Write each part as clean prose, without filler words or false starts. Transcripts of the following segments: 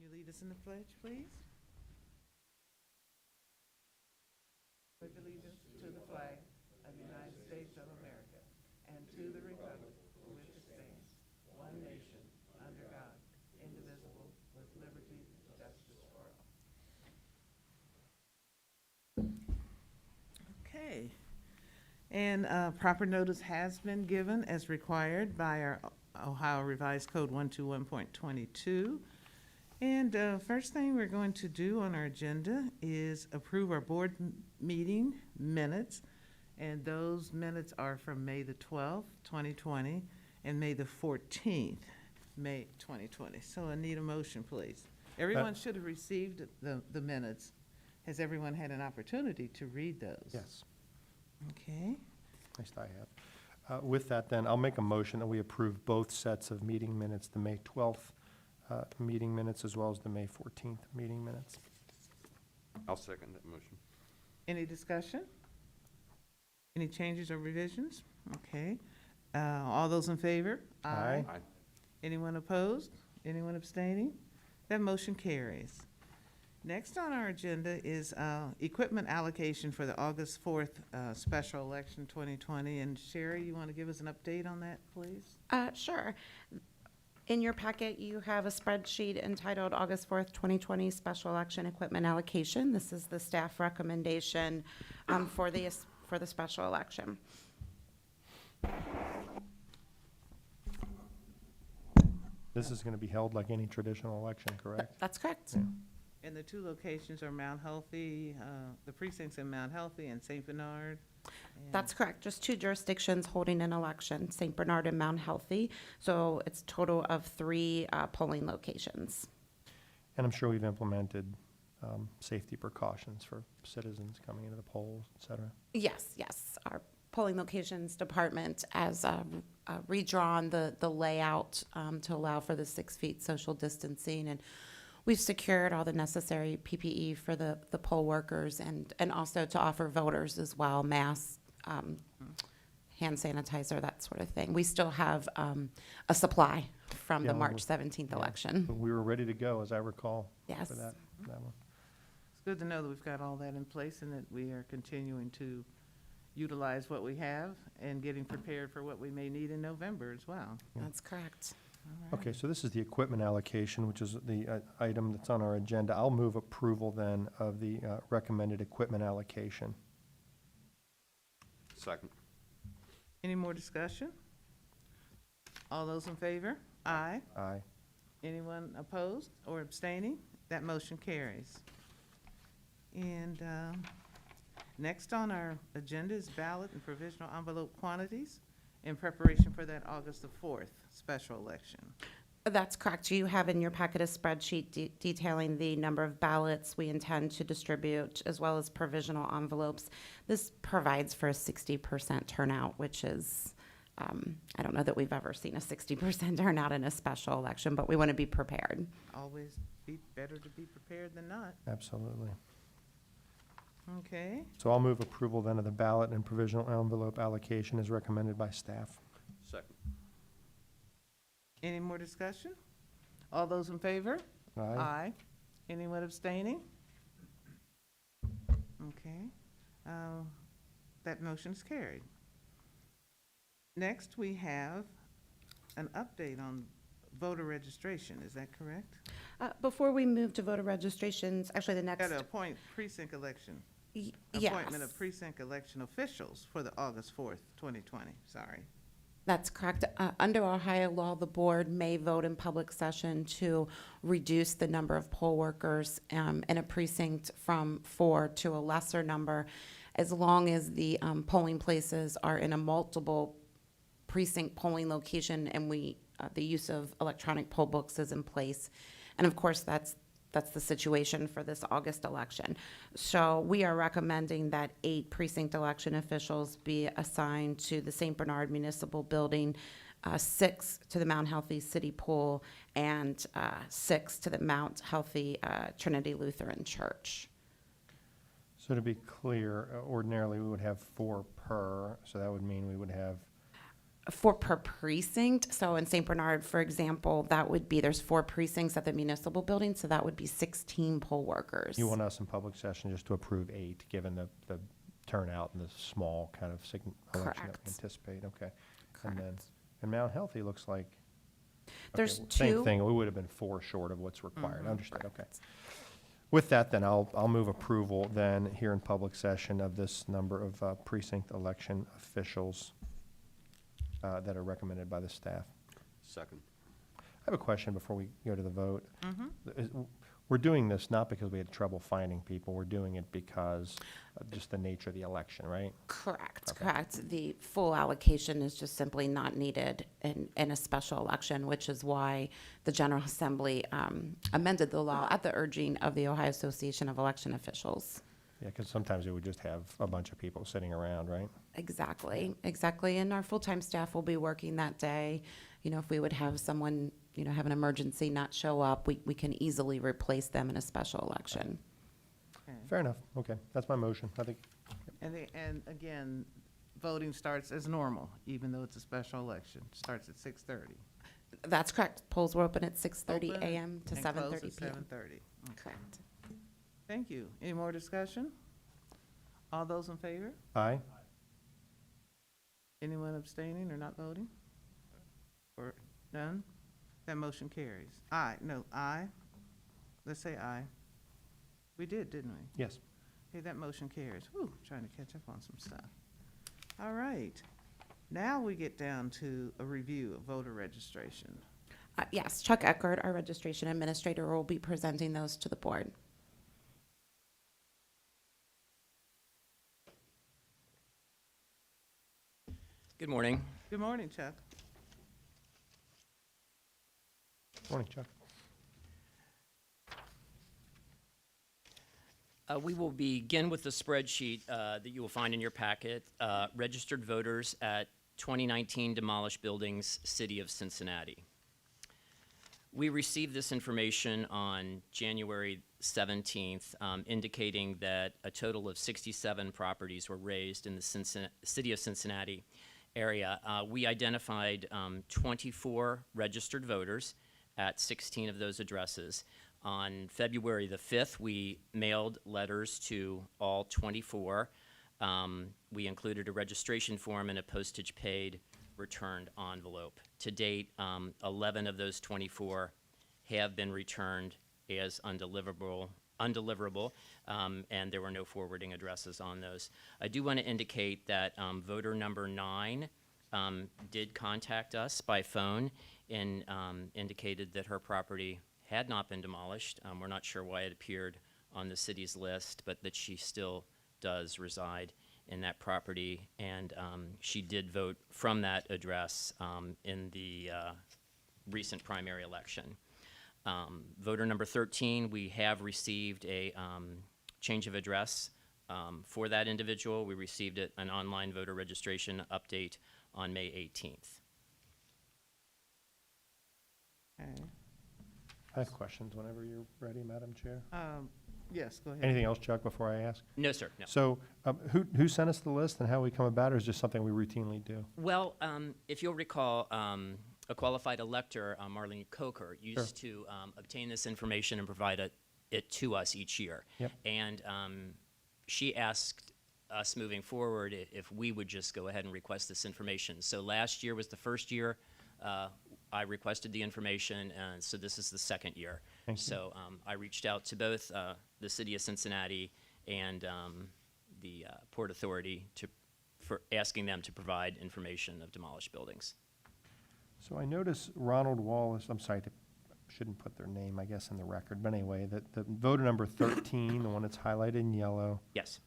you lead us in the pledge, please? Pledge allegiance to the flag of the United States of America and to the republic for which it stands, one nation, under God, indivisible, with liberty and justice for all. Okay. And proper notice has been given as required by our Ohio Revised Code 121.22. And first thing we're going to do on our agenda is approve our board meeting minutes. And those minutes are from May the 12th, 2020, and May the 14th, May 2020. So I need a motion, please. Everyone should have received the minutes. Has everyone had an opportunity to read those? Yes, Okay. at least I have. With that, then, I'll make a motion that we approve both sets of meeting minutes, the May 12th meeting minutes as well as the May 14th meeting minutes. I'll second that motion. Any discussion? Any changes or revisions? Okay. All those in favor? Aye. Aye. Anyone opposed? Anyone abstaining? That motion carries. Next on our agenda is equipment allocation for the August 4th special election 2020. And Sherry, you want to give us an update on that, please? Sure. In your packet, you have a spreadsheet entitled August 4th, 2020 Special Election Equipment Allocation. This is the staff recommendation for the special election. This is going to be held like any traditional election, correct? That's correct. Yeah. And the two locations are Mount Healthy, the precincts in Mount Healthy and St. Bernard. And That's correct. Just two jurisdictions holding an election, St. Bernard and Mount Healthy. So it's a total of 3 polling locations. And I'm sure we've implemented safety precautions for citizens coming into the polls, et cetera. Yes. Our polling locations department has redrawn the layout to allow for the 6 feet social distancing, and we've secured all the necessary PPE for the poll workers and also to offer voters as well, masks, hand sanitizer, that sort of thing. We still have a supply from the Yeah, March 17th election. But we were ready to go, as I recall, Yes. for that one. It's good to know that we've got all that in place and that we are continuing to utilize what we have and getting prepared for what we may need in November as well. That's correct. All right. Okay, so this is the equipment allocation, which is the item that's on our agenda. I'll move approval then of the recommended equipment allocation. Second. Any more discussion? All those in favor? Aye. Aye. Anyone opposed or abstaining? That motion carries. And next on our agenda is ballot and provisional envelope quantities in preparation for that August the 4th special election. That's correct. You have in your packet a spreadsheet detailing the number of ballots we intend to distribute, as well as provisional envelopes. This provides for a 60% turnout, which is, I don't know that we've ever seen a 60% turnout in a special election, but we want to be prepared. Always be better to be prepared than not. Absolutely. Okay. So I'll move approval then of the ballot and provisional envelope allocation as recommended by staff. Second. Any more discussion? All those in favor? Aye. Anyone abstaining? Okay. That motion is carried. Next, we have an update on voter registration. Is that correct? Before we move to voter registrations, actually the next. Got to appoint precinct election. Yes. Appointment of precinct election officials for the August 4th, 2020. Sorry. That's correct. Under Ohio law, the board may vote in public session to reduce the number of poll workers in a precinct from 4 to a lesser number, as long as the polling places are in a multiple precinct polling location and the use of electronic poll books is in place. And of course, that's the situation for this August election. So we are recommending that 8 precinct election officials be assigned to the St. Bernard Municipal Building, 6 to the Mount Healthy City Pool, and 6 to the Mount Healthy Trinity Lutheran Church. So to be clear, ordinarily we would have 4 per, so that would mean we would have per precinct. So in St. Bernard, for example, that would be, there's 4 precincts at the municipal building, so that would be 16 poll workers. You want us in public session just to approve 8, given the turnout and the small kind of election that we Correct. anticipate, okay. And then, Correct. in Mount Healthy, looks like. okay, There's well, 2. Same thing, we would have been 4 short of what's required, Mhm. understood, okay. With that, then, I'll move approval then here in public session of this number of precinct election officials that are recommended by the staff. Second. I have a question before we go to the vote. Mhm. We're doing this not because we had trouble finding people, we're doing it because of just the nature of the election, right? Correct, Okay. correct. The full allocation is just simply not needed in a special election, which is why the General Assembly amended the law at the urging of the Ohio Association of Election Officials. Yeah, because sometimes it would just have a bunch of people sitting around, right? Exactly, exactly. And our full-time staff will be working that day. You know, if we would have someone, you know, have an emergency not show up, we can easily replace them in a special election. Okay. Fair enough, okay, that's my motion, I think. And again, voting starts as normal, even though it's a special election. Starts at 6:30. That's correct. Polls were open at 6:30 Open a.m. to and 7:30 close at p.m. 7:30. Correct. Thank you. Any more discussion? All those in favor? Aye? Anyone abstaining or not voting? Or none? That motion carries. Aye, no, aye. Let's say aye. We did, didn't we? Yes. Okay, that motion carries. Whew, trying to catch up on some stuff. All right. Now we get down to a review of voter registration. Yes, Chuck Eckert, our registration administrator, will be presenting those to the board. Good morning. Good morning, Chuck. Morning, Chuck. We will begin with the spreadsheet that you will find in your packet, registered voters at 2019 demolished buildings, City of Cincinnati. We received this information on January 17th, indicating that a total of 67 properties were raised in the City of Cincinnati area. We identified 24 registered voters at 16 of those addresses. On February the 5th, we mailed letters to all 24. We included a registration form and a postage paid returned envelope. To date, 11 of those 24 have been returned as undeliverable, and there were no forwarding addresses on those. I do want to indicate that voter number 9 did contact us by phone and indicated that her property had not been demolished. We're not sure why it appeared on the city's list, but that she still does reside in that property, and she did vote from that address in the recent primary election. Voter number 13, we have received a change of address for that individual. We received an online voter registration update on May 18th. Okay. I have questions whenever you're ready, Madam Chair. Yes, go ahead. Anything else, Chuck, before I ask? No, sir, no. So, who sent us the list and how we come about it, or is it just something we routinely do? Well, if you'll recall, a qualified elector, Marlene Coker, used to obtain this information and provide it to us each year. Yep. And she asked us moving forward if we would just go ahead and request this information. So last year was the first year I requested the information, and so this is the second year. Thank you. So I reached out to both the City of Cincinnati and the Port Authority for asking them to provide information of demolished buildings. So I notice Ronald Wallace, I'm sorry, shouldn't put their name, I guess, in the record, but anyway, the voter number 13, the one that's highlighted in yellow, Yes,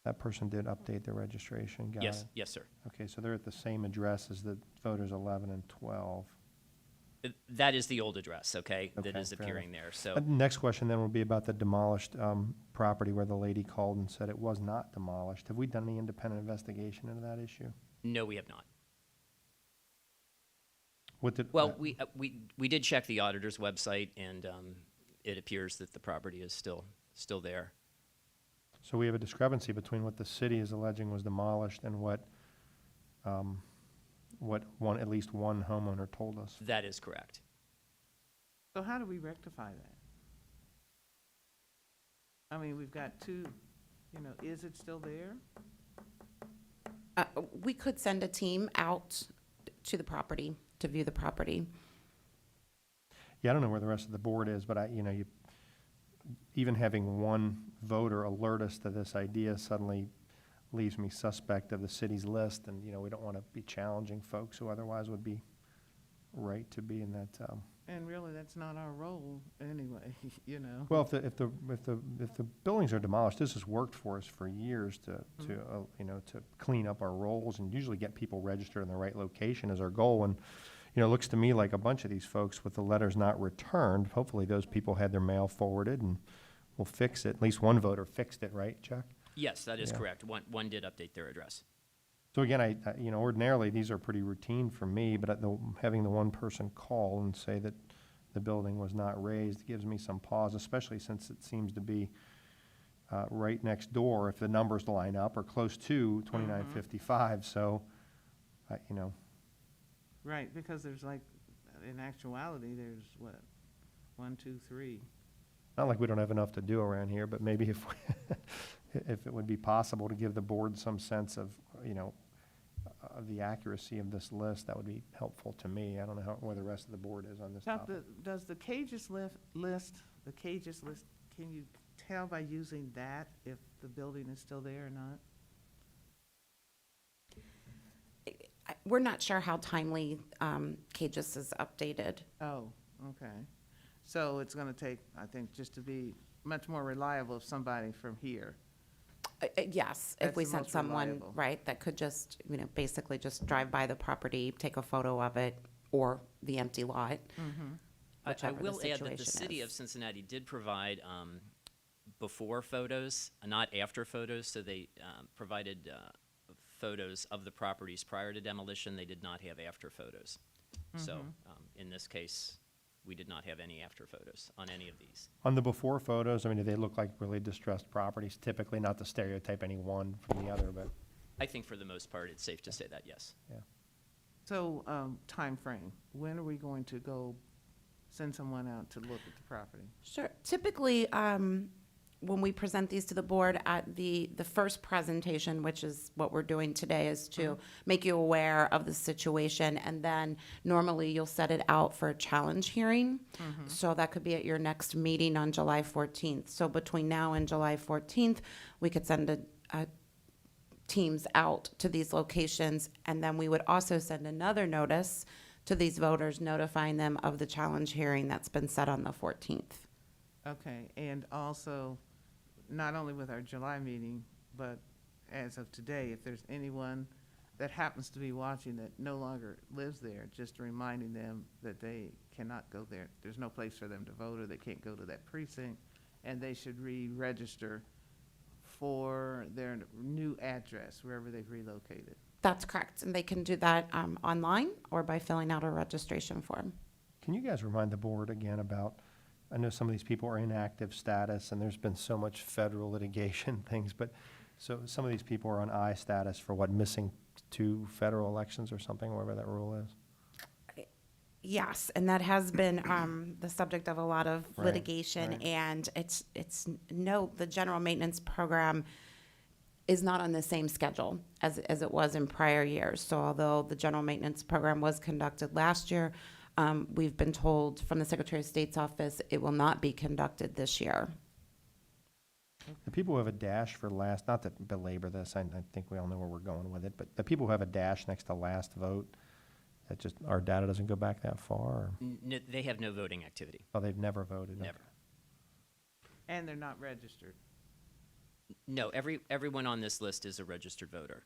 that person did update their registration, got yes, it? yes, sir. Okay, so they're at the same address as the voters 11 and 12. That is the old address, okay, that Okay, is fair appearing there. So Next question then will be about the demolished property where the lady called and said it was not demolished. Have we done any independent investigation into that issue? no, we have not. What did? Well, we did check the auditor's website, and it appears that the property is still there. So we have a discrepancy between what the city is alleging was demolished and what at least one homeowner told us. That is correct. So how do we rectify that? I mean, we've got two, is it still there? We could send a team out to the property to view the property. Yeah, I don't know where the rest of the board is, but even having one voter alert us to this idea suddenly leaves me suspect of the city's list, and, we don't want to be challenging folks who otherwise would be right to be in that, And really, that's not our role anyway, Well, if the buildings are demolished, this has worked for us for years to clean up our rolls and usually get people registered in the right location is our goal. And, it looks to me like a bunch of these folks with the letters not returned, hopefully those people had their mail forwarded and we'll fix it. At least one voter fixed it, right, Chuck? Yes, that is Yeah. correct. One did update their address. So again, ordinarily, these are pretty routine for me, but having the one person call and say that the building was not raised gives me some pause, especially since it seems to be right next door if the numbers line up or close to 2955. So, Right, because there's in actuality, there's what, 1, 2, 3. not like we don't have enough to do around here, but maybe if if it would be possible to give the board some sense of, of the accuracy of this list, that would be helpful to me. I don't know where the rest of the board is on this Chuck, topic. does the cages list, can you tell by using that if the building is still there or not? We're not sure how timely CAGIS is updated. Oh, okay. So it's going to take, I think, just to be much more reliable if somebody from here. Yes, That's if we the sent most someone, reliable. right, that could just, basically just drive by the property, take a photo of it, or the empty lot. I Whichever the will add that the situation city is. of Cincinnati did provide before photos, not after photos. So they provided photos of the properties prior to demolition. They did not have after photos. So in this case, we did not have any after photos on any of these. On the before photos, do they look like really distressed properties? Typically, not to stereotype any one from the other, but I think for the most part, it's safe to say that, yes. yeah. So, time frame. When are we going to go send someone out to look at the property? Sure. Typically, when we present these to the board at the first presentation, which is what we're doing today, is to make you aware of the situation. And then normally you'll set it out for a challenge hearing. So that could be at your next meeting on July 14th. So between now and July 14th, we could send a teams out to these locations. And then we would also send another notice to these voters notifying them of the challenge hearing that's been set on the 14th. Okay, and also, not only with our July meeting, but as of today, if there's anyone that happens to be watching that no longer lives there, just reminding them that they cannot go there. There's no place for them to vote, or they can't go to that precinct, and they should re-register for their new address, wherever they've relocated. That's correct. And they can do that online or by filling out a registration form. Can you guys remind the board again about, I know some of these people are in active status, and there's been so much federal litigation things, but so some of these people are on I status for what, missing 2 federal elections or something, whatever that rule is? Yes, and that has been the subject of a lot of Right, litigation, right. and the general maintenance program is not on the same schedule as it was in prior years. So although the general maintenance program was conducted last year, we've been told from the Secretary of State's office it will not be conducted this year. The people who have a dash for last, not to belabor this, I think we all know where we're going with it, but the people who have a dash next to last vote, that just, our data doesn't go back that far? Or, They have no voting activity, oh, they've never voted? never. And they're not registered. No, everyone on this list is a registered voter.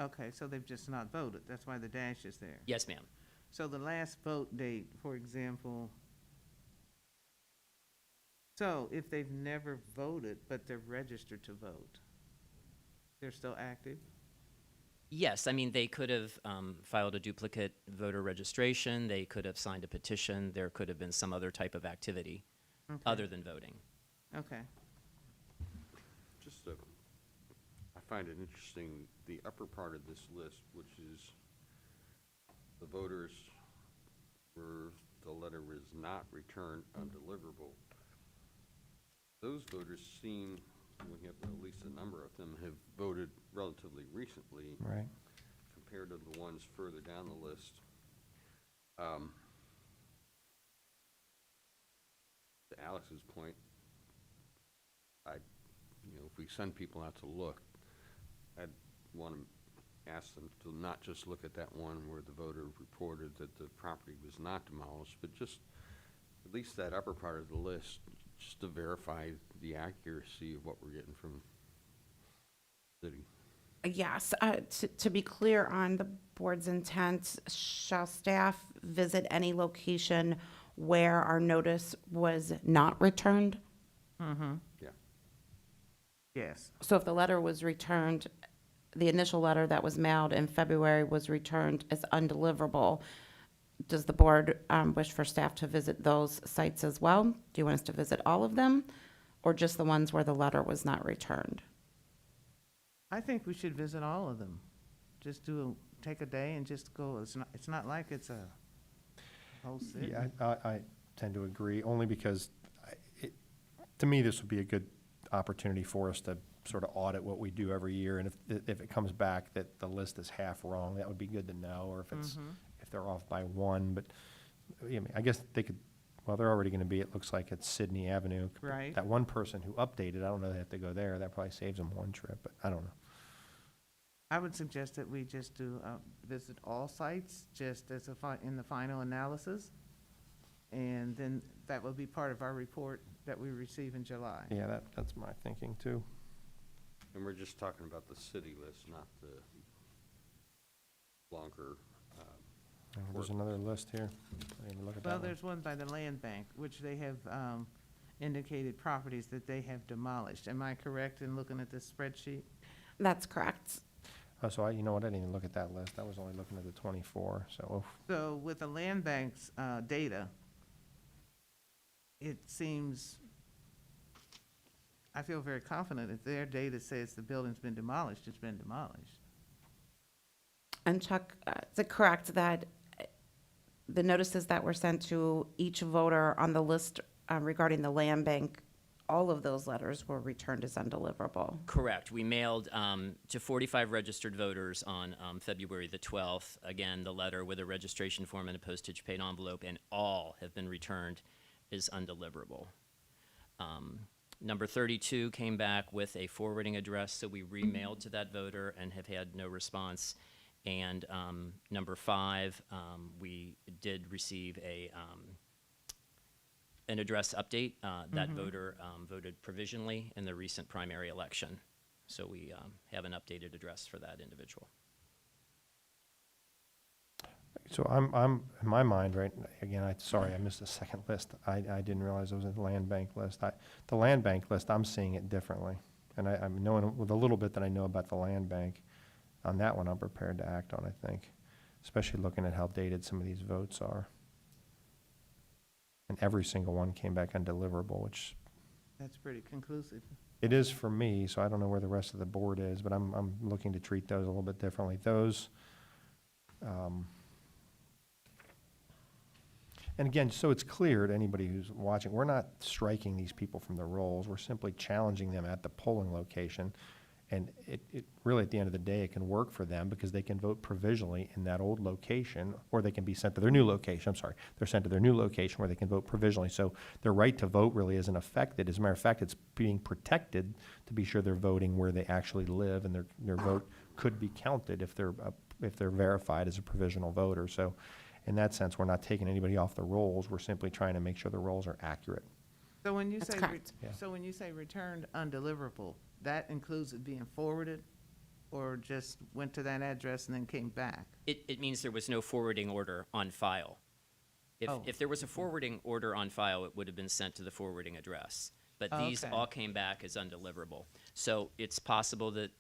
Okay, so they've just not voted. That's why the dash is there. Yes, ma'am. So the last vote date, for example, so if they've never voted, but they're registered to vote, they're still active? Yes, I mean, they could have filed a duplicate voter registration, they could have signed a petition, there could have been some other type of activity Okay. other than voting. Okay. Just, I find it interesting, the upper part of this list, which is the voters where the letter was not returned undeliverable. Those voters seem, we have at least a number of them, have voted relatively recently Right. compared to the ones further down the list. To Alex's point, if we send people out to look, I'd want to ask them to not just look at that one where the voter reported that the property was not demolished, but just at least that upper part of the list, just to verify the accuracy of what we're getting from the city. Yes, to be clear on the board's intent, shall staff visit any location where our notice was not returned? Yeah. Yes. So if the letter was returned, the initial letter that was mailed in February was returned as undeliverable, does the board wish for staff to visit those sites as well? Do you want us to visit all of them, or just the ones where the letter was not returned? I think we should visit all of them. Just take a day and just go. It's not like it's a whole city. Yeah, I tend to agree, only because to me, this would be a good opportunity for us to sort of audit what we do every year, and if it comes back that the list is half wrong, that would be good to know, or if it's, if they're off by one, but, I guess they could, well, they're already gonna be, it looks like it's Sydney Avenue. Right. That one person who updated, I don't know, they have to go there, that probably saves them one trip, but I don't know. I would suggest that we just do, visit all sites, just as in the final analysis. And then that will be part of our report that we receive in July. Yeah, that's my thinking too. And we're just talking about the city list, not the longer, There's another list here. I didn't even look at that Well, one. there's one by the land bank, which they have indicated properties that they have demolished. Am I correct in looking at this spreadsheet? That's correct. Oh, so you know what, I didn't even look at that list, I was only looking at the 24, so, So with the land bank's data, it seems, I feel very confident if their data says the building's been demolished, it's been demolished. And Chuck, is it correct that the notices that were sent to each voter on the list regarding the land bank, all of those letters were returned as undeliverable? Correct. We mailed to 45 registered voters on February the 12th. Again, the letter with a registration form and a postage paid envelope, and all have been returned as undeliverable. Number 32 came back with a forwarding address, so we remailed to that voter and have had no response. And number 5, we did receive an address update. That voter voted provisionally in the recent primary election. So we have an updated address for that individual. So I'm, in my mind, right, again, sorry, I missed the second list. I didn't realize it was a land bank list. The land bank list, I'm seeing it differently. And I'm knowing, with a little bit that I know about the land bank, on that one I'm prepared to act on, I think, especially looking at how dated some of these votes are. And every single one came back undeliverable, which That's pretty conclusive. it is for me, so I don't know where the rest of the board is, but I'm looking to treat those a little bit differently. Those, and again, so it's clear to anybody who's watching, we're not striking these people from the rolls. We're simply challenging them at the polling location. And it really, at the end of the day, it can work for them because they can vote provisionally in that old location, or they can be sent to their new location. I'm sorry, they're sent to their new location where they can vote provisionally. So their right to vote really isn't affected. As a matter of fact, it's being protected to be sure they're voting where they actually live, and their vote could be counted if they're verified as a provisional voter. So in that sense, we're not taking anybody off the rolls. We're simply trying to make sure the rolls are accurate. So when you That's say, correct. Yeah. so when you say returned undeliverable, that includes it being forwarded, or just went to that address and then came back? It means there was no forwarding order on file. Oh. If there was a forwarding order on file, it would have been sent to the forwarding address. But these Okay. all came back as undeliverable. So it's possible that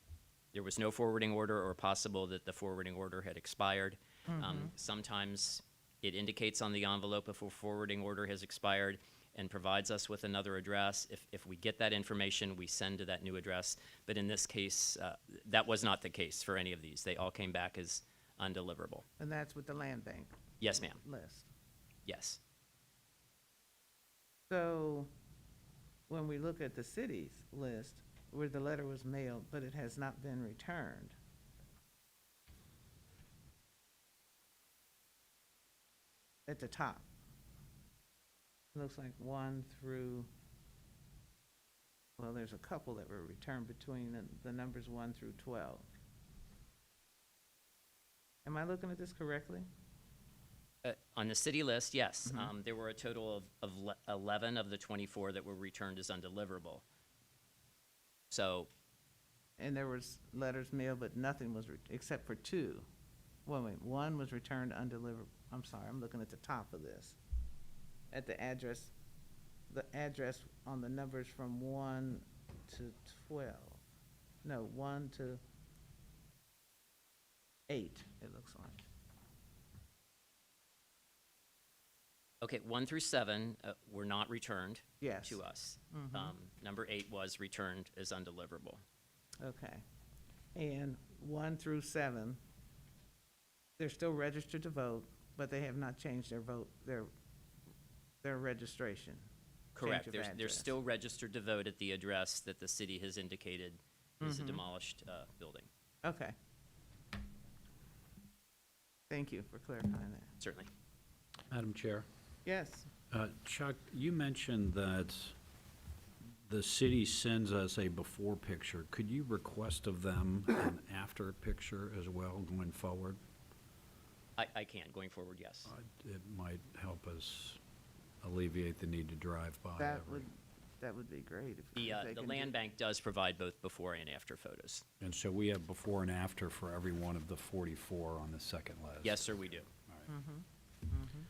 there was no forwarding order, or possible that the forwarding order had expired. Sometimes it indicates on the envelope if a forwarding order has expired, and provides us with another address. If we get that information, we send to that new address. But in this case, that was not the case for any of these. They all came back as undeliverable. And that's with the land bank Yes, ma'am. list. Yes. So when we look at the city's list, where the letter was mailed, but it has not been returned, at the top, it looks like 1 through, well, there's a couple that were returned between the numbers 1 through 12. Am I looking at this correctly? On the city list, yes. Mhm. There were a total of 11 of the 24 that were returned as undeliverable. So, And there was letters mailed, but nothing was, except for 2. Wait, 1 was returned undeliverable. I'm sorry, I'm looking at the top of this. At the address on the numbers from 1 to 12. No, 1 to 8, it looks like. okay, 1 through 7 were not returned Yes. to us. Mhm. Number 8 was returned as undeliverable. Okay. And 1 through 7, they're still registered to vote, but they have not changed their vote, their registration. Correct. Change of They're address. still registered to vote at the address that the city has indicated is a Mhm. demolished building. Okay. Thank you for clarifying that. Certainly. Madam Chair, Yes. Chuck, you mentioned that the city sends us a before picture. Could you request of them an after picture as well going forward? I can, going forward, yes. It might help us alleviate the need to drive by That would be great if The they the can land bank does provide both before and after photos. And so we have before and after for every one of the 44 on the second list? Yes, sir, we do. All right. Mm-hmm.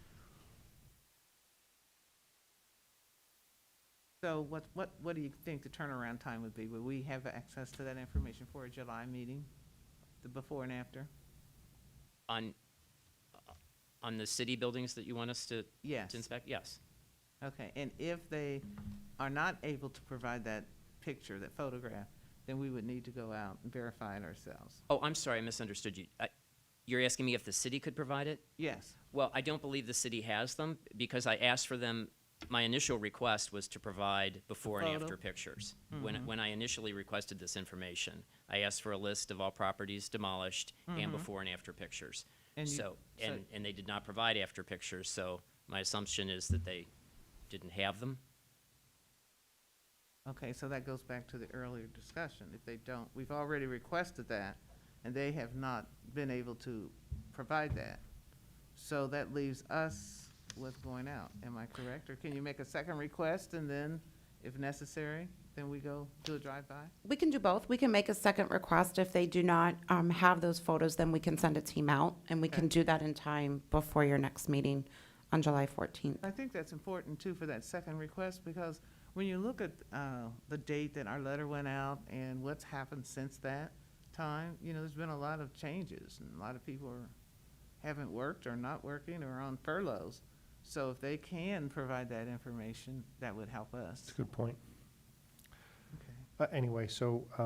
So what do you think the turnaround time would be? Would we have access to that information for a July meeting, the before and after? On the city buildings that you want us to Yes. inspect? Yes. Okay, and if they are not able to provide that picture, that photograph, then we would need to go out and verify it ourselves. Oh, I'm sorry, I misunderstood you. You're asking me if the city could provide it? Yes. Well, I don't believe the city has them because I asked for them, my initial request was to provide before and photo? after pictures. Mhm. When I initially requested this information, I asked for a list of all properties demolished and Mhm. before and after pictures. And you- So, and they did not provide after pictures, so my assumption is that they didn't have them. Okay, so that goes back to the earlier discussion. If they don't, we've already requested that, and they have not been able to provide that. So that leaves us with going out. Am I correct? Or can you make a second request, and then, if necessary, then we go do a drive-by? We can do both. We can make a second request. If they do not have those photos, then we can send a team out, and we can Okay. do that in time before your next meeting on July 14th. I think that's important, too, for that second request, because when you look at the date that our letter went out and what's happened since that time, there's been a lot of changes, and a lot of people haven't worked or not working or on furloughs. So if they can provide that information, that would help us. That's a good point. Okay. Anyway, so, I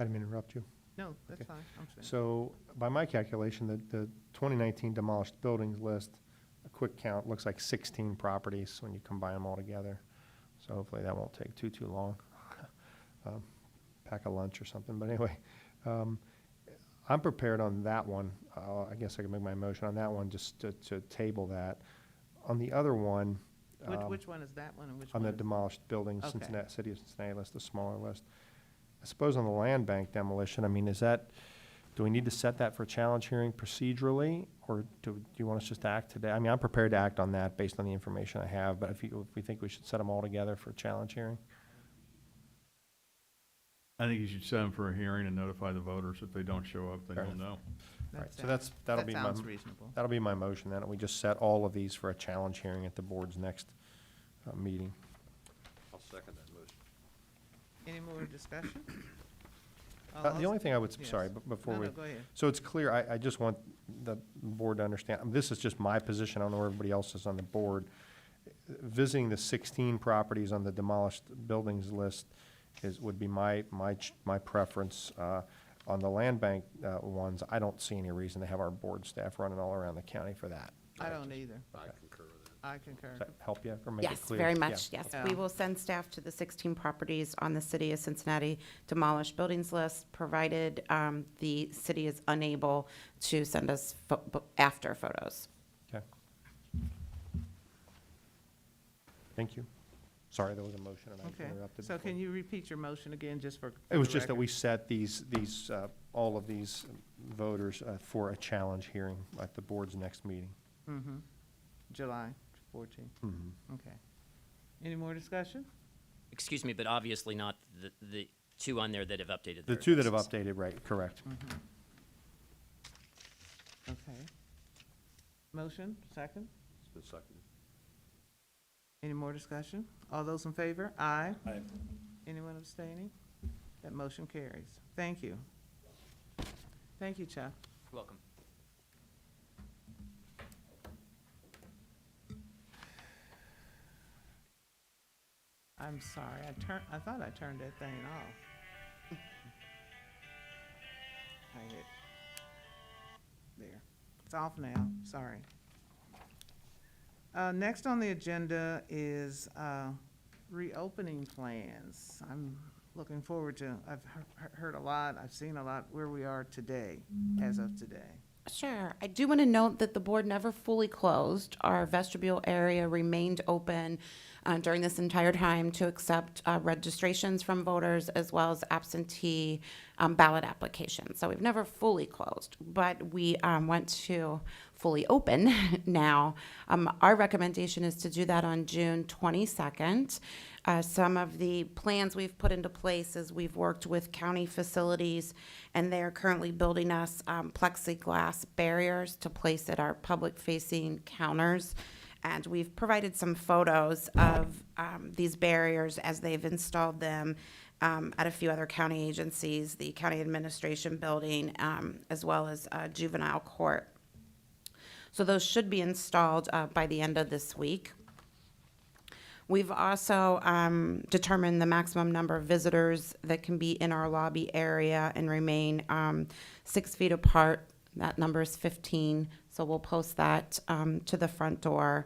didn't mean to interrupt you. No, that's Okay. fine, I'm saying. So by my calculation, the 2019 demolished buildings list, a quick count, looks like 16 properties when you combine them all together. So hopefully that won't take too long. Pack a lunch or something, but anyway. I'm prepared on that one. I guess I can make my motion on that one, just to table that. On the other one, Which one is that one and which on one the is? demolished buildings, Okay. Cincinnati, City of Cincinnati list, the smaller list. I suppose on the land bank demolition, I mean, do we need to set that for a challenge hearing procedurally? Or do you want us just to act today? I mean, I'm prepared to act on that based on the information I have, but if we think we should set them all together for a challenge hearing? I think you should set them for a hearing and notify the voters. If they don't show up, then Fair you'll enough. know. Right, so sounds- that'll be That my, sounds reasonable. that'll be my motion, then, we just set all of these for a challenge hearing at the board's next meeting. I'll second that motion. Any more discussion? The only thing I would, Yes. sorry, before No, we. no, go ahead. So it's clear, I just want the board to understand, this is just my position, I don't know where everybody else is on the board. visiting the 16 properties on the demolished buildings list would be my preference. On the land bank ones, I don't see any reason to have our board staff running all around the county for that. I don't either. I concur with that. I concur. Does that help you or make it Yes, clear? very Yeah. much, yes. Yeah. We will send staff to the 16 properties on the City of Cincinnati demolished buildings list, provided the city is unable to send us after photos. Okay. Thank you. Sorry, there was a motion and I Okay, interrupted. so before. can you repeat your motion again, just for It was the just that record? we set all of these voters for a challenge hearing at the board's next meeting. Mhm. July 14th, Mhm. okay. Any more discussion? Excuse me, but obviously not the two on there that have updated The their two that have addresses. updated, right, correct. Okay. Motion, second? It's been seconded. Any more discussion? All those in favor? Aye. Aye. Anyone abstaining? That motion carries. Thank you. Thank you, Chuck. Welcome. I'm sorry, I thought I turned that thing off. I hit, there. It's off now, sorry. Next on the agenda is reopening plans. I'm looking forward to, I've heard a lot, I've seen a lot where we are today, as of today. Sure. I do want to note that the board never fully closed. Our vestibule area remained open during this entire time to accept registrations from voters as well as absentee ballot applications. So we've never fully closed, but we want to fully open now. Our recommendation is to do that on June 22nd. Some of the plans we've put into place is we've worked with county facilities, and they are currently building us plexiglass barriers to place at our public-facing counters. And we've provided some photos of these barriers as they've installed them at a few other county agencies, the county administration building, as well as juvenile court. So those should be installed by the end of this week. We've also determined the maximum number of visitors that can be in our lobby area and remain 6 feet apart. That number is 15, so we'll post that to the front door.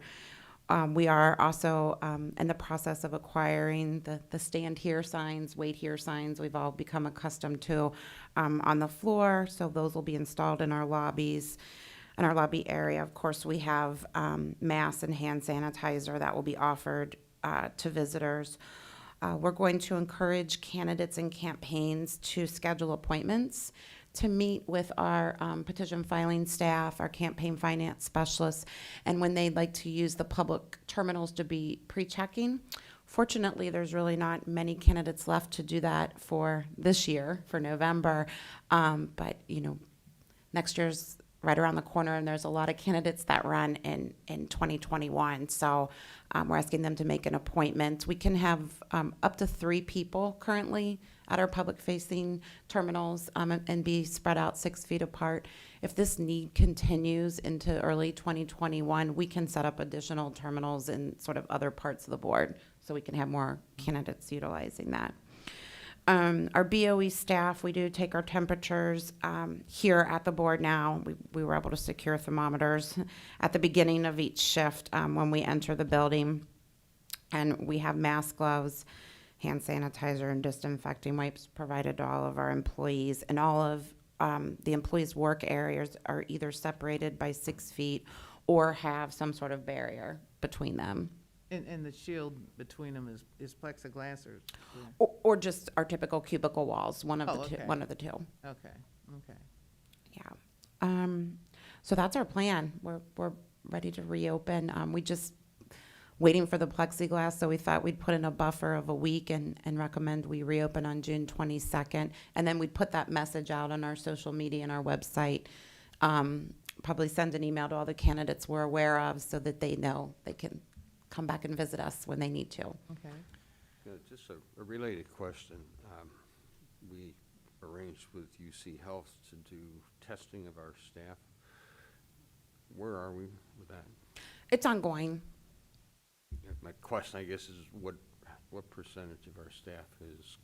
We are also in the process of acquiring the stand here signs, wait here signs we've all become accustomed to on the floor, so those will be installed in our lobbies. In our lobby area, of course, we have masks and hand sanitizer that will be offered to visitors. We're going to encourage candidates and campaigns to schedule appointments to meet with our petition filing staff, our campaign finance specialists, and when they'd like to use the public terminals to be pre-checking. Fortunately, there's really not many candidates left to do that for this year, for November. But, you know, next year's right around the corner, and there's a lot of candidates that run in 2021. So we're asking them to make an appointment. We can have up to 3 people currently at our public-facing terminals and be spread out 6 feet apart. If this need continues into early 2021, we can set up additional terminals in sort of other parts of the board so we can have more candidates utilizing that. Our BOE staff, we do take our temperatures here at the board now. We were able to secure thermometers at the beginning of each shift when we enter the building. And we have mask, gloves, hand sanitizer, and disinfecting wipes provided to all of our employees. And all of the employees' work areas are either separated by 6 feet or have some sort of barrier between them. And the shield between them is plexiglass or? Or just our typical cubicle walls, one of Oh, the two, okay. one of the two. Okay, okay. Yeah. So that's our plan. We're ready to reopen. We just waiting for the plexiglass, so we thought we'd put in a buffer of a week and recommend we reopen on June 22nd. And then we'd put that message out on our social media and our website. Probably send an email to all the candidates we're aware of so that they know they can come back and visit us when they need to. Okay. Just a related question. We arranged with UC Health to do testing of our staff. Where are we with that? It's ongoing. Okay. my question, I guess, is what percentage of our staff has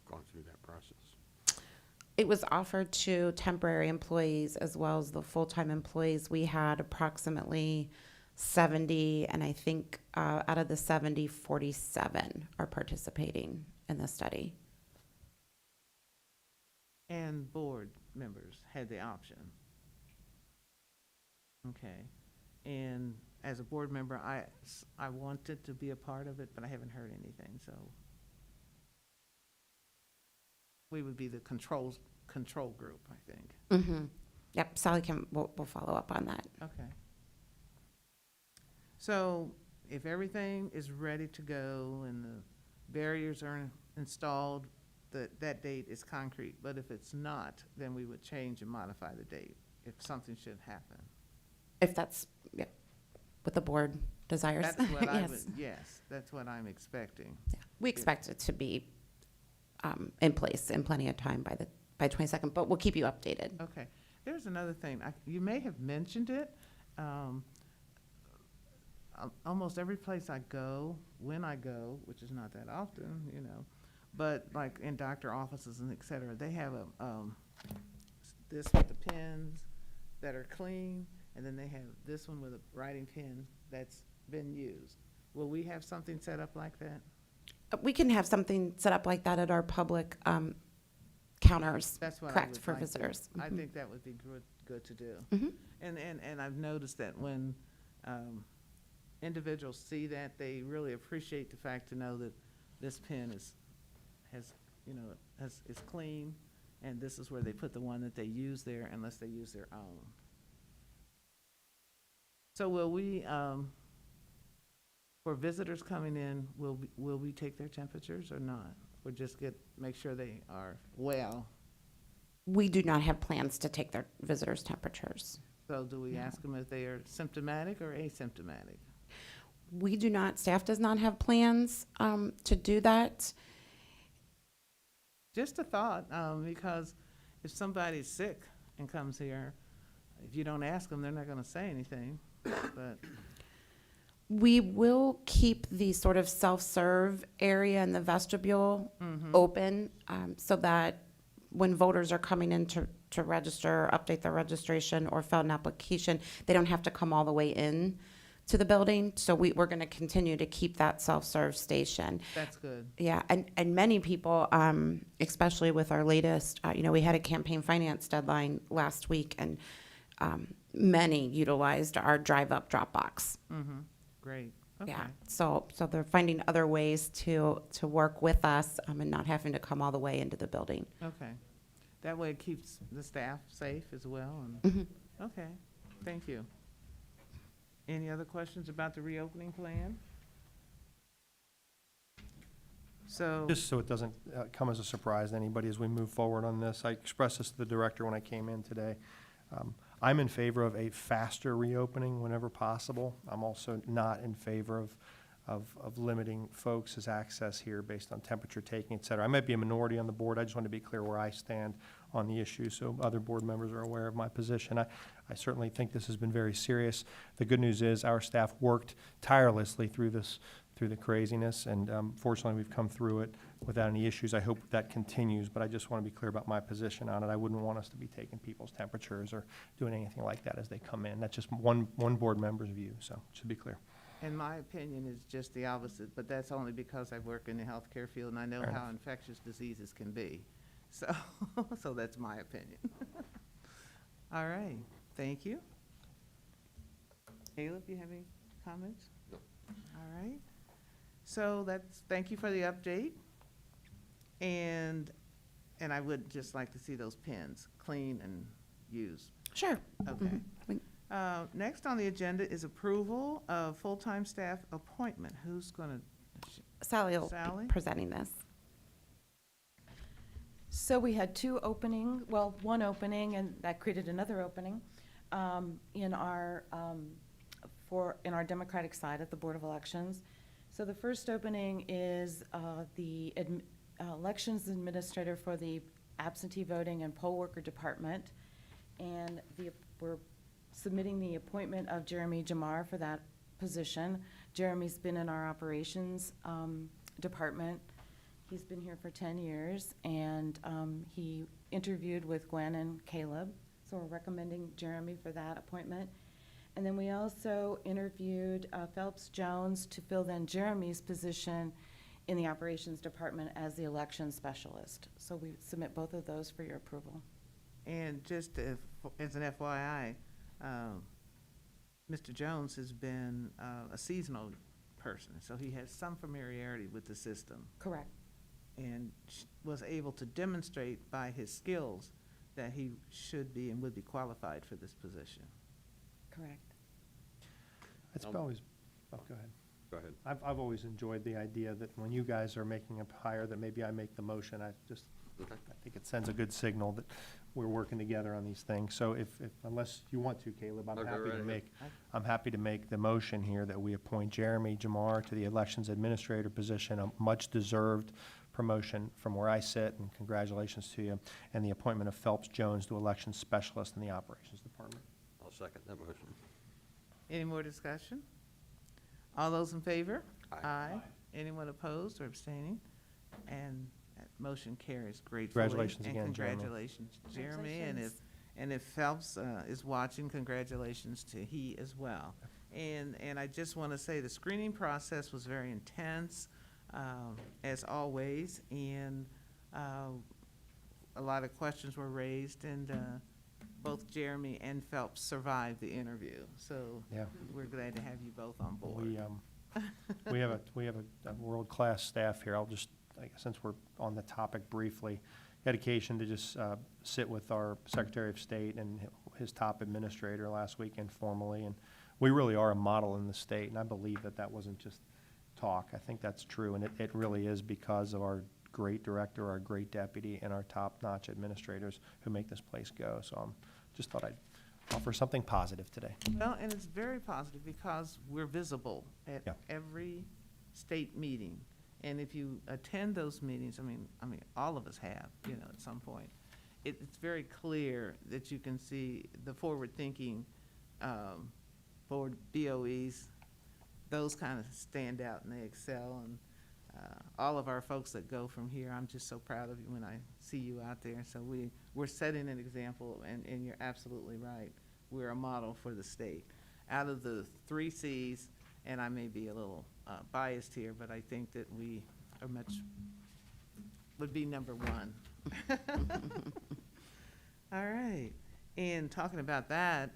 gone through that process? It was offered to temporary employees as well as the full-time employees. We had approximately 70, and I think out of the 70, 47 are participating in the study. And board members had the option. Okay. And as a board member, I wanted to be a part of it, but I haven't heard anything, so we would be the control group, I think. Mm-hmm. Yep, Sally we'll follow up on that. Okay. So if everything is ready to go and the barriers are installed, that date is concrete. But if it's not, then we would change and modify the date if something should happen. If that's what the board desires. That's what I Yes. would, yes, that's what I'm expecting. Yeah. We expect it to be in place in plenty of time by 22nd, but we'll keep you updated. Okay. There's another thing. You may have mentioned it. Almost every place I go, when I go, which is not that often, you know, but like in doctor offices and et cetera, they have this with the pens that are clean, and then they have this one with a writing pen that's been used. Will we have something set up like that? We can have something set up like that at our public counters, That's what I correct, would for like to- visitors. I Mhm. think that would be good to do. Mhm. And I've noticed that when individuals see that, they really appreciate the fact to know that this pen is clean, and this is where they put the one that they use there, unless they use their own. So will we, for visitors coming in, will we take their temperatures or not? Or just make sure they are well? We do not have plans to take their visitors' temperatures. So do we ask them if they are symptomatic or asymptomatic? We do not, staff does not have plans to do that. Just a thought, because if somebody's sick and comes here, if you don't ask them, they're not gonna say anything, but, We will keep the sort of self-serve area in the vestibule open so that when voters are coming in to register, update their registration, or fill an application, they don't have to come all the way in to the building. So we're going to continue to keep that self-serve station. that's good. Yeah, and many people, especially with our latest, we had a campaign finance deadline last week, and many utilized our drive-up drop box. Great, okay. Yeah, so they're finding other ways to work with us and not having to come all the way into the building. Okay. That way it keeps the staff safe as well, and, Mhm. okay, thank you. Any other questions about the reopening plan? So, Just so it doesn't come as a surprise to anybody as we move forward on this, I expressed this to the director when I came in today. I'm in favor of a faster reopening whenever possible. I'm also not in favor of limiting folks' access here based on temperature taking, et cetera. I might be a minority on the board. I just want to be clear where I stand on the issue so other board members are aware of my position. I certainly think this has been very serious. The good news is our staff worked tirelessly through the craziness, and fortunately, we've come through it without any issues. I hope that continues, but I just want to be clear about my position on it. I wouldn't want us to be taking people's temperatures or doing anything like that as they come in. That's just one board member's view, so it should be clear. in my opinion, is just the opposite, but that's only because I work in the healthcare field and I know Fair how enough. infectious diseases can be. So, so that's my opinion. All right, thank you. Caleb, you have any comments? No. All right. So thank you for the update. And I would just like to see those pens clean and used. Sure. Okay. Mhm. Next on the agenda is approval of full-time staff appointment. Who's gonna, Sally will Sally? be presenting this. So we had one opening, and that created another opening in our Democratic side of the Board of Elections. So the first opening is the elections administrator for the absentee voting and poll worker department, and we're submitting the appointment of Jeremy Jamar for that position. Jeremy's been in our operations department. He's been here for 10 years, and he interviewed with Gwen and Caleb, so we're recommending Jeremy for that appointment. And then we also interviewed Phelps Jones to fill then Jeremy's position in the operations department as the election specialist. So we submit both of those for your approval. And just as an FYI, Mr. Jones has been a seasonal person, so he has some familiarity with the system Correct. and was able to demonstrate by his skills that he should be and would be qualified for this position. Correct. It's Um, always, oh, go ahead. Go ahead. I've always enjoyed the idea that when you guys are making a hire, that maybe I make the motion. I Okay. think it sends a good signal that we're working together on these things. So unless you want to, Caleb, No, go right ahead. I'm happy to make the motion here that we appoint Jeremy Jamar to the Elections Administrator position, a much-deserved promotion from where I sit, and congratulations to you, and the appointment of Phelps Jones to Elections Specialist in the Operations Department. I'll second that motion. Any more discussion? All those in favor? Aye. Anyone opposed or abstaining? And that motion carries gratefully. Congratulations again, And Jeremy. congratulations, Jeremy. Congratulations. And if Phelps is watching, congratulations to he as well. And I just want to say the screening process was very intense, as always, and a lot of questions were raised, and both Jeremy and Phelps survived the interview. So Yeah. we're glad to have you both on board. We have a world-class staff here. I'll just, since we're on the topic briefly, had occasion to just sit with our Secretary of State and his top administrator last week informally, and we really are a model in the state, and I believe that wasn't just talk. I think that's true, and it really is because of our great director, our great deputy, and our top-notch administrators who make this place go. So just thought I'd offer something positive today. Well, and it's very positive because we're visible at Yeah. every state meeting. And if you attend those meetings, I mean, all of us have, at some point. It's very clear that you can see the forward-thinking, forward BOEs, those kind of stand out and they excel. And all of our folks that go from here, I'm just so proud of you when I see you out there. So we're setting an example, and you're absolutely right. We're a model for the state. Out of the 3 Cs, and I may be a little biased here, but I think that we are would be number 1. All right. And talking about that,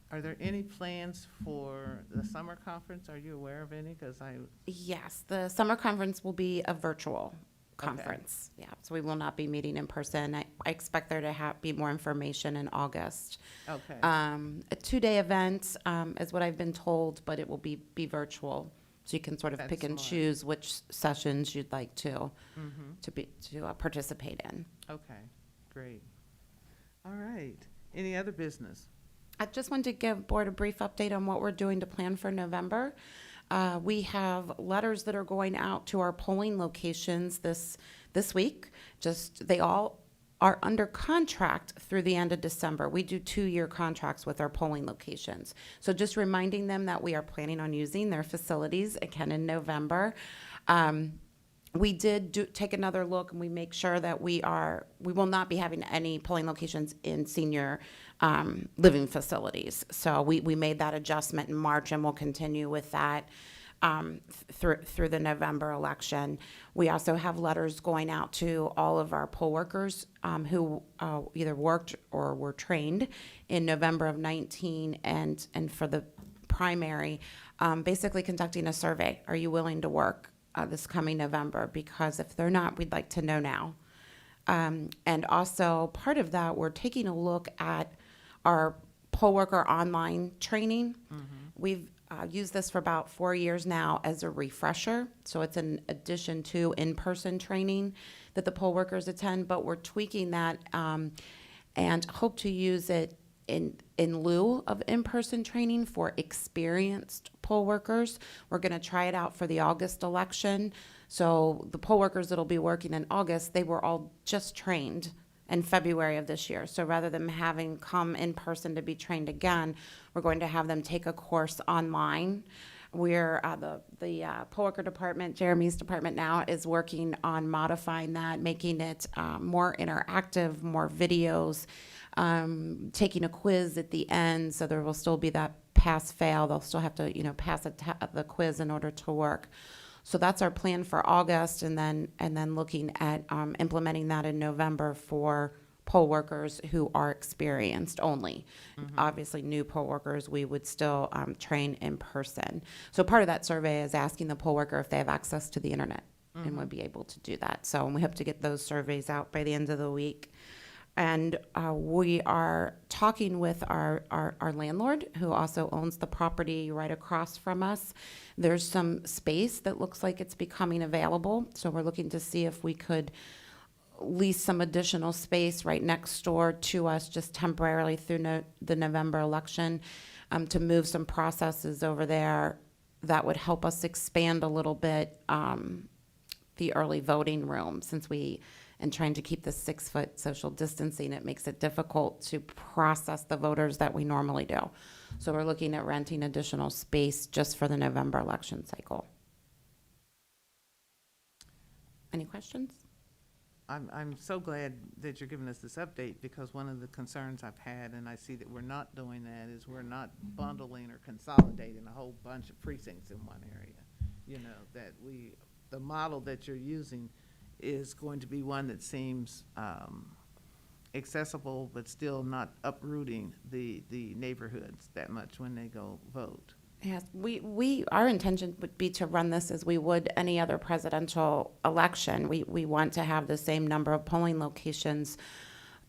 are there any plans for the summer conference? Are you aware of any? Because Yes, the summer conference will be a virtual Okay. conference. Yeah, so we will not be meeting in person. I expect there to be more information in August. okay. A 2-day event is what I've been told, but it will be virtual. So you can sort of That's pick and smart. choose which sessions you'd like to Mhm. participate in. Okay, great. All right. Any other business? I just wanted to give board a brief update on what we're doing to plan for November. We have letters that are going out to our polling locations this week. They all are under contract through the end of December. We do 2-year contracts with our polling locations. So just reminding them that we are planning on using their facilities again in November. We did take another look, and we make sure that we will not be having any polling locations in senior living facilities. So we made that adjustment in March, and we'll continue with that through the November election. We also have letters going out to all of our poll workers who either worked or were trained in November of 19 and for the primary, basically conducting a survey. Are you willing to work this coming November? Because if they're not, we'd like to know now. And also, part of that, we're taking a look at our poll worker online training. We've used this for about 4 years now as a refresher. So it's in addition to in-person training that the poll workers attend, but we're tweaking that and hope to use it in lieu of in-person training for experienced poll workers. We're going to try it out for the August election. So the poll workers that'll be working in August, they were all just trained in February of this year. So rather than having come in person to be trained again, we're going to have them take a course online. We're, the poll worker department, Jeremy's department now, is working on modifying that, making it more interactive, more videos, taking a quiz at the end, so there will still be that pass-fail. They'll still have to, pass the quiz in order to work. So that's our plan for August, and then looking at implementing that in November for poll workers who are experienced only. Obviously, new poll workers, we would still train in person. So part of that survey is asking the poll worker if they have access to the internet and would be able to do that. So we hope to get those surveys out by the end of the week. And we are talking with our landlord, who also owns the property right across from us. There's some space that looks like it's becoming available, so we're looking to see if we could lease some additional space right next door to us, just temporarily through the November election, to move some processes over there that would help us expand a little bit the early voting room, and trying to keep the 6-foot social distancing, it makes it difficult to process the voters that we normally do. So we're looking at renting additional space just for the November election cycle. Any questions? I'm so glad that you're giving us this update, because one of the concerns I've had, and I see that we're not doing that, is we're not bundling or consolidating a whole bunch of precincts in one area. That the model that you're using is going to be one that seems accessible, but still not uprooting the neighborhoods that much when they go vote. Yes, our intention would be to run this as we would any other presidential election. We want to have the same number of polling locations.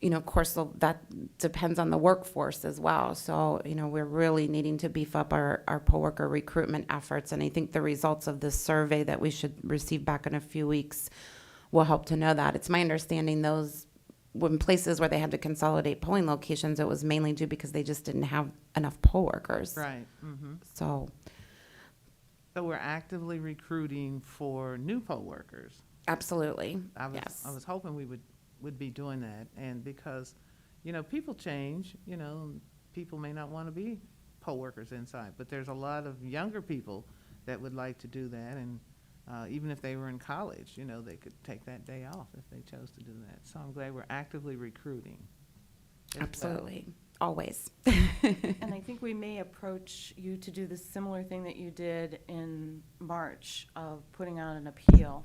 Of course, that depends on the workforce as well. So, we're really needing to beef up our poll worker recruitment efforts. And I think the results of this survey that we should receive back in a few weeks will help to know that. It's my understanding when places where they had to consolidate polling locations, it was mainly due because they just didn't have enough poll workers. Right. So we're actively recruiting for new poll workers. absolutely, I was hoping we would be doing that, and because, people change, people may not want to be poll workers inside, but there's a lot of younger people that would like to do that, and even if they were in college, they could take that day off if they chose to do that. So I'm glad we're actively recruiting. as well. absolutely, always. And I think we may approach you to do the similar thing that you did in March of putting out an appeal.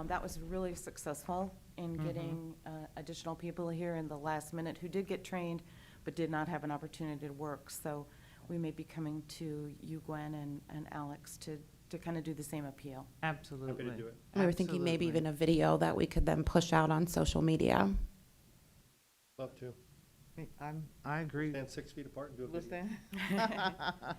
That was really successful in getting additional people here in the last minute who did get trained but did not have an opportunity to work. So we may be coming to you, Gwen, and Alex to kind of do the same appeal. Absolutely. We were thinking maybe even a video that we could then push out on social media. Love to. I agree. Stand 6 feet apart and do a What's video. that?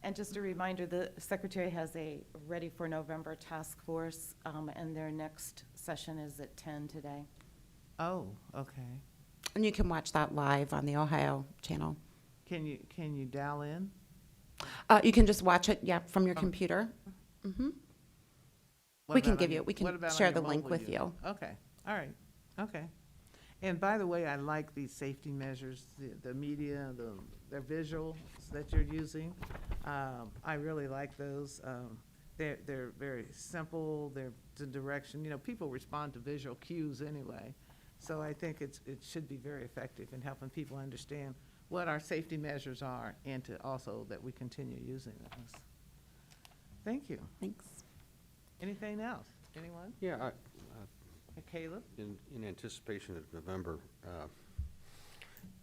And just a reminder, the secretary has a Ready for November task force, and their next session is at 10 today. Oh, okay. And you can watch that live on the Ohio channel. Can you dial in? You can just watch it, from your computer. What We can about give on you, your- we can what about on share your the link mobile with unit? you. Okay, all right, okay. And by the way, I like these safety measures, the media, the visuals that you're using. I really like those. They're very simple, they're the direction, people respond to visual cues anyway. So I think it should be very effective in helping people understand what our safety measures are, and to also that we continue using those. Thank you. Thanks. Anything else? Anyone? Yeah, Caleb? in anticipation of November,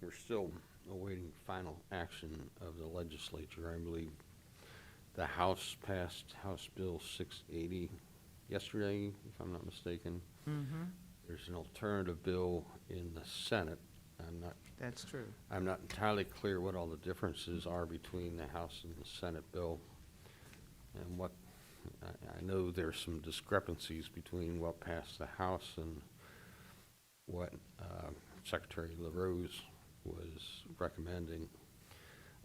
we're still awaiting final action of the legislature. I believe the House passed House Bill 680 yesterday, if I'm not mistaken. There's an alternative bill in the Senate. That's true. I'm not entirely clear what all the differences are between the House and the Senate bill, and what, I know there's some discrepancies between what passed the House and what Secretary LaRose was recommending.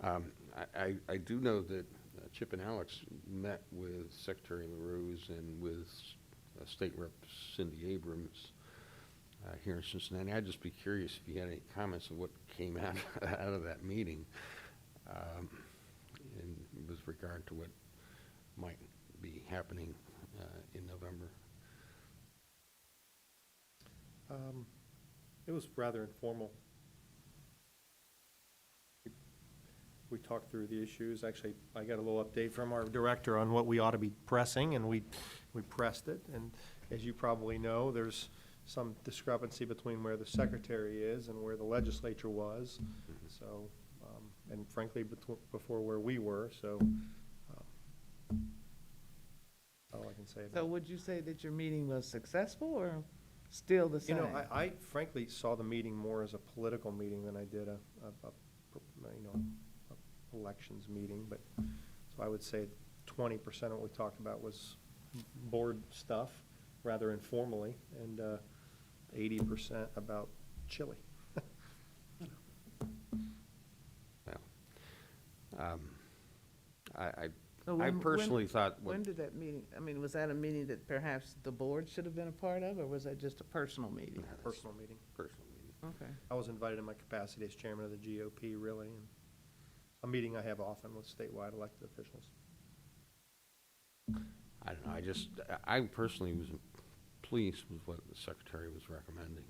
I do know that Chip and Alex met with Secretary LaRose and with State Rep Cindy Abrams here in Cincinnati. I'd just be curious if you had any comments of what came out of that meeting with regard to what might be happening in November. It was rather informal. We talked through the issues. Actually, I got a little update from our director on what we ought to be pressing, and we pressed it. And as you probably know, there's some discrepancy between where the secretary is and where the legislature was. So, and frankly, before where we were, so, all I can say about it. So would you say that your meeting was successful or still the You same? know, I frankly saw the meeting more as a political meeting than I did a elections meeting, but, so I would say 20% of what we talked about was board stuff, rather informally, and 80% about chili. So I when- personally thought, When did that meeting, I mean, was that a meeting that perhaps the board should have been a part of, or was that just a personal meeting? Personal meeting. personal meeting. Okay. I was invited in my capacity as chairman of the GOP, really, and a meeting I have often with statewide elected officials. I don't know, I personally was pleased with what the secretary was recommending.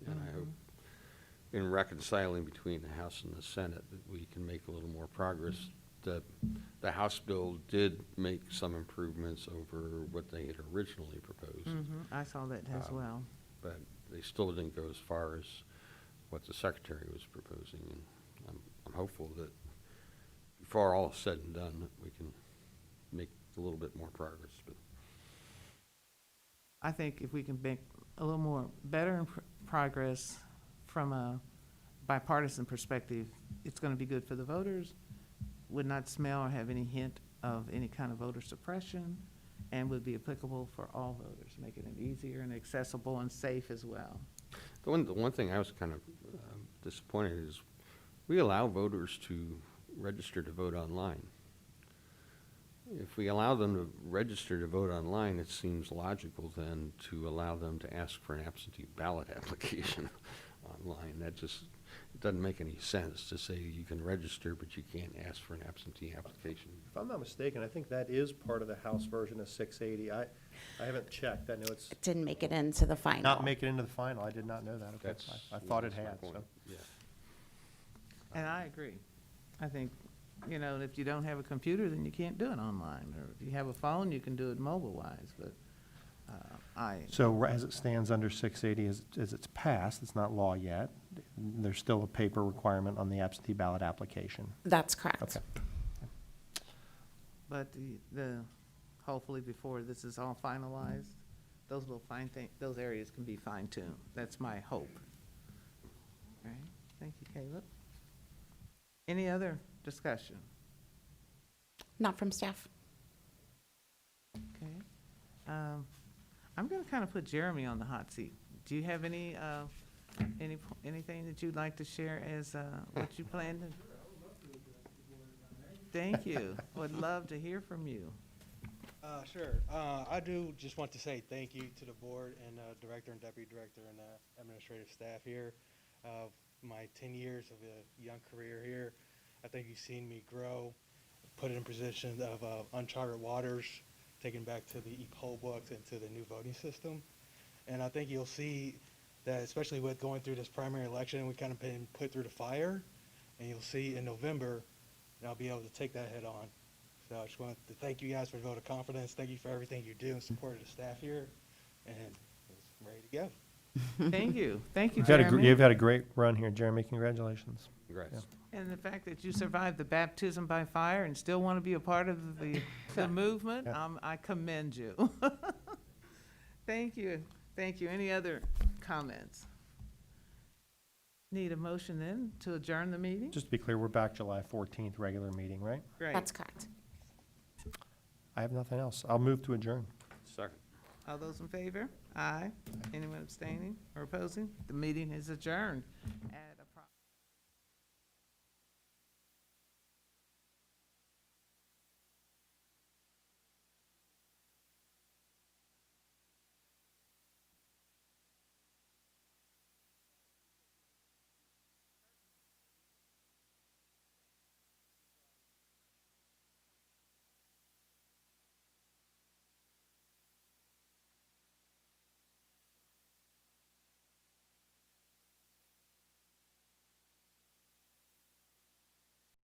And I hope in reconciling between the House and the Senate that we can make a little more progress. The House bill did make some improvements over what they had originally proposed, I saw that as well. but they still didn't go as far as what the secretary was proposing. And I'm hopeful that before all is said and done, that we can make a little bit more progress. But I think if we can make a little more better progress from a bipartisan perspective, it's going to be good for the voters, would not smell or have any hint of any kind of voter suppression, and would be applicable for all voters, making it easier and accessible and safe as well. the one thing I was kind of disappointed is we allow voters to register to vote online. If we allow them to register to vote online, it seems logical then to allow them to ask for an absentee ballot application online. That just, it doesn't make any sense to say you can register, but you can't ask for an absentee application. If I'm not mistaken, I think that is part of the House version of 680. I haven't checked. I know it's It didn't make it into the final. not making it into the final. I did not know that. Okay, That's I thought it my had, point. so. Yeah. And I agree. I think, you know, if you don't have a computer, then you can't do it online, or if you have a phone, you can do it mobile-wise, but So as it stands under 680, as it's passed, it's not law yet, there's still a paper requirement on the absentee ballot application. That's correct. Okay. But hopefully before this is all finalized, those little those areas can be fine-tuned. That's my hope. All right, thank you, Caleb. Any other discussion? Not from staff. Okay. I'm gonna kind of put Jeremy on the hot seat. Do you have anything that you'd like to share as, what you plan to? Thank you. Would love to hear from you. Sure. I do just want to say thank you to the board and director and deputy director and administrative staff here. My 10 years of a young career here, I think you've seen me grow, put in positions of uncharted waters, taken back to the poll books and to the new voting system. And I think you'll see that, especially with going through this primary election, we kind of been put through the fire. And you'll see in November, that I'll be able to take that head on. So I just want to thank you guys for the vote of confidence. Thank you for everything you do in support of the staff here. And I'm ready to go. Thank you. Thank you, You've had Jeremy. a great run here, Jeremy. Congratulations. Congrats. And the fact that you survived the baptism by fire and still want to be a part of the movement, Yeah. I commend you. Thank you. Thank you. Any other comments? Need a motion then to adjourn the meeting? Just to be clear, we're back July 14th, regular meeting, right? Great. That's correct. I have nothing else. I'll move to adjourn. Second. All those in favor? Aye. Anyone abstaining or opposing? The meeting is adjourned at